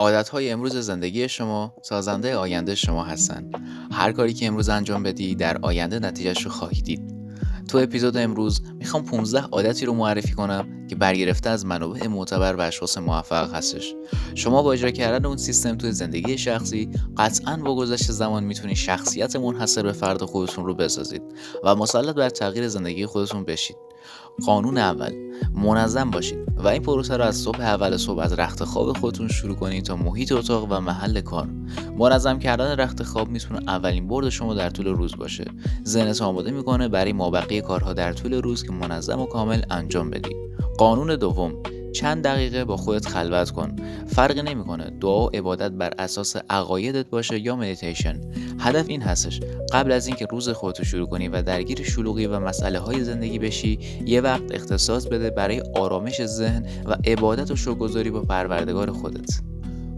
عادتهای امروز زندگی شما سازنده آینده شما هستند. هر کاری که امروز انجام بدی در آینده نتیجهش رو خواهی دید. تو اپیزود امروز میخوام 15 عادتی رو معرفی کنم که برگرفته از منابع معتبر و اشخاص موفق هستش. شما با اجرا کردن اون سیستم توی زندگی شخصی قطعاً با گذشت زمان میتونید شخصیت منحصر به فرد خودتون رو بسازید و مسلط بر تغییر زندگی خودتون بشید. قانون اول: منظم باشید و این پروسه رو از اول صبح از رخت خواب خودتون شروع کنید تا محیط اتاق و محل کار. منظم کردن رخت خواب میتونه اولین برد شما در طول روز باشه. ذهنت آماده میکنه برای مابقی کارها در طول روز که منظم و کامل انجام بدی. قانون دوم: چند دقیقه با خودت خلوت کن. فرقی نمیکنه دعا و عبادت بر اساس عقایدت باشه یا مدیتیشن. هدف این هستش قبل از اینکه روز خودت شروع کنی و درگیر شلوغی و مسئله های زندگی بشی، یه وقت اختصاص بده برای آرامش ذهن و عبادت و شکرگزاری با پروردگار خودت.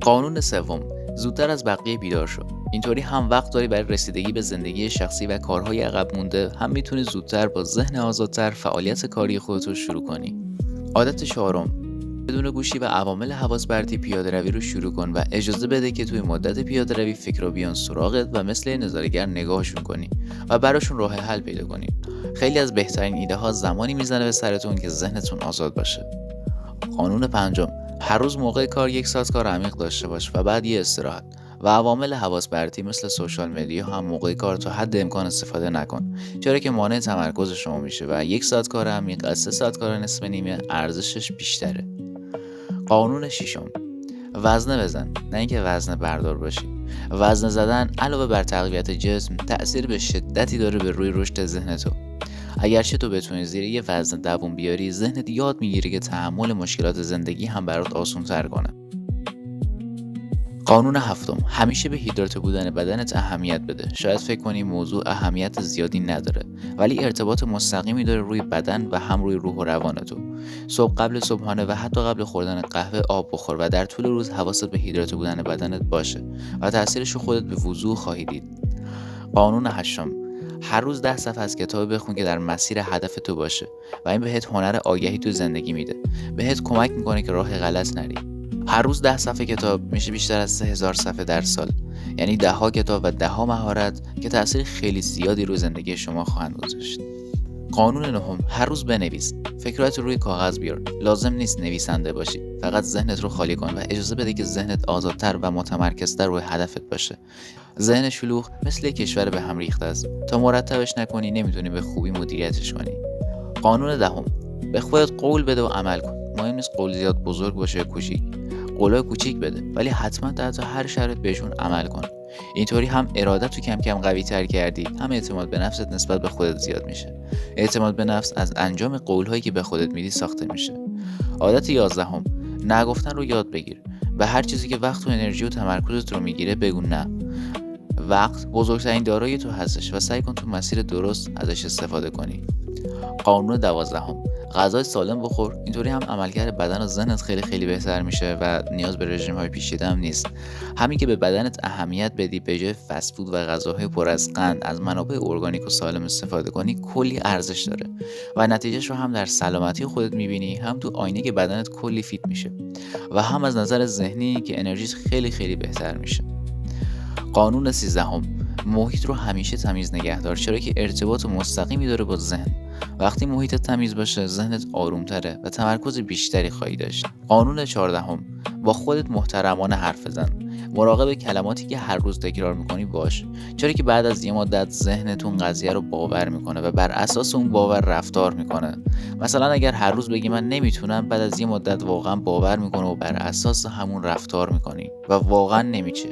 قانون سوم: زودتر از بقیه بیدار شو. اینطوری هم وقت داری برای رسیدگی به زندگی شخصی و کارهای عقب مونده، هم میتونی زودتر با ذهن آزادتر فعالیت کاری خودت رو شروع کنی. عادت چهارم: بدون گوشی و عوامل حواس پرتی پیاده روی رو شروع کن و اجازه بده که توی مدت پیاده روی فکر بیان سراغت و مثل نظاره‌گر نگاهشون کنی و براشون راه حل پیدا کنی. خیلی از بهترین ایده ها زمانی میزنه به سرتون که ذهنتون آزاد باشه. قانون پنجم: هر روز موقع کار 1 ساعت کار عمیق داشته باش و بعد یه استراحت. و عوامل حواس پرتی مثل سوشال مدیا هم موقع کار تا حد امکان استفاده نکن، چرا که مانع تمرکز شما میشه و 1 ساعت کار عمیق از 3 ساعت کار نصف نیمه ارزشش بیشتره. قانون ششم: وزنه بزن، نه اینکه وزنه بردار باشی. وزنه زدن علاوه بر تقویت جسم تأثیر به شدتی داره به روی رشد ذهن تو. اگرچه تو بتونی زیر یه وزن دووم بیاری، ذهنت یاد میگیره که تحمل مشکلات زندگی هم برات آسان تر کنه. قانون هفتم: همیشه به هیدراته بودن بدنت اهمیت بده. شاید فکر کنی موضوع اهمیت زیادی نداره، ولی ارتباط مستقیمی داره روی بدن و هم روی روح و روان تو. صبح قبل صبحانه و حتی قبل خوردن قهوه آب بخور و در طول روز حواست به هیدراته بودن بدنت باشه و تاثیرش رو خودت به وضوح خواهی دید. قانون هشتم: هر روز 10 صفحه از کتاب بخون که در مسیر هدف تو باشه و این بهت هنر آگهی تو زندگی میده. بهت کمک میکنه که راه غلط نری. هر روز 10 صفحه کتاب میشه بیشتر از 3000 صفحه در سال، یعنی 10 کتاب و 10 مهارت که تأثیر خیلی زیادی روی زندگی شما خواهند گذاشت. قانون نهم: هر روز بنویس. فکرات روی کاغذ بیار. لازم نیست نویسنده باشی، فقط ذهنت رو خالی کن و اجازه بده که ذهنت آزادتر و متمرکزتر روی هدفت باشه. ذهن شلوغ مثل یک کشور به هم ریخته است. تا مرتبش نکنی نمیتونی به خوبی مدیریتش کنی. قانون دهم: به خودت قول بده و عمل کن. مهم نیست قول زیاد بزرگ باشه یا کوچیک. قولای کوچیک بده، ولی حتما در هر شرایط بهشون عمل کن. اینطوری هم ارادت تو کم کم قوی تر کردی، هم اعتماد به نفست نسبت به خودت زیاد میشه. اعتماد به نفس از انجام قولهایی که به خودت میدی ساخته میشه. عادت 11: نگفتن رو یاد بگیر. به هر چیزی که وقت و انرژی و تمرکزت رو میگیره بگو نه. وقت بزرگترین دارایی تو هستش و سعی کن تو مسیر درست ازش استفاده کنی. قانون 12: غذای سالم بخور. اینطوری هم عملکرد بدن و ذهنت خیلی بهتر میشه و نیاز به رژیم‌های پیچیده هم نیست. همین که به بدنت اهمیت بدی، به جای فست فود و غذاهای پر از قند از منابع ارگانیک و سالم استفاده کنی، کلی ارزش داره و نتیجهش رو هم در سلامتی خودت میبینی، هم تو آینه که بدنت کلی فیت میشه و هم از نظر ذهنی که انرژیت خیلی بهتر میشه. قانون 13: محیط رو همیشه تمیز نگه دار، چرا که ارتباط مستقیمی داره با ذهن. وقتی محیطت تمیز باشه، ذهنت آرومتره و تمرکز بیشتری خواهی داشت. قانون 14: با خودت محترمانه حرف بزن. مراقب کلماتی که هر روز تکرار میکنی باش، چرا که بعد از یه مدت ذهنتون قضیه رو باور میکنه و بر اساس اون باور رفتار میکنه. مثلا اگر هر روز بگی من نمیتونم، بعد از یه مدت واقعا باور میکنه و بر اساس همون رفتار میکنی و واقعا نمیشه.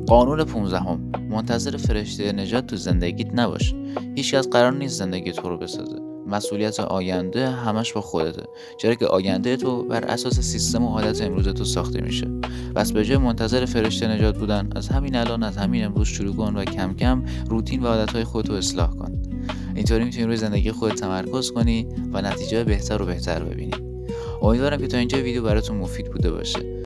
قانون 15: منتظر فرشته نجات تو زندگیت نباش. هیچکس قرار نیست زندگی تو رو بسازه. مسئولیت آینده همش با خودته، چرا که آینده تو بر اساس سیستم و عادت امروز تو ساخته میشه. پس به جای منتظر فرشته نجات بودن، از همین الان، از همین امروز شروع کن و کم کم روتین و عادتهای خودت رو اصلاح کن. اینطوری میتونی روی زندگی خودت تمرکز کنی و نتیجه بهتر و بهتر ببینی. امیدوارم که تا اینجا ویدیو براتون مفید بوده باشه.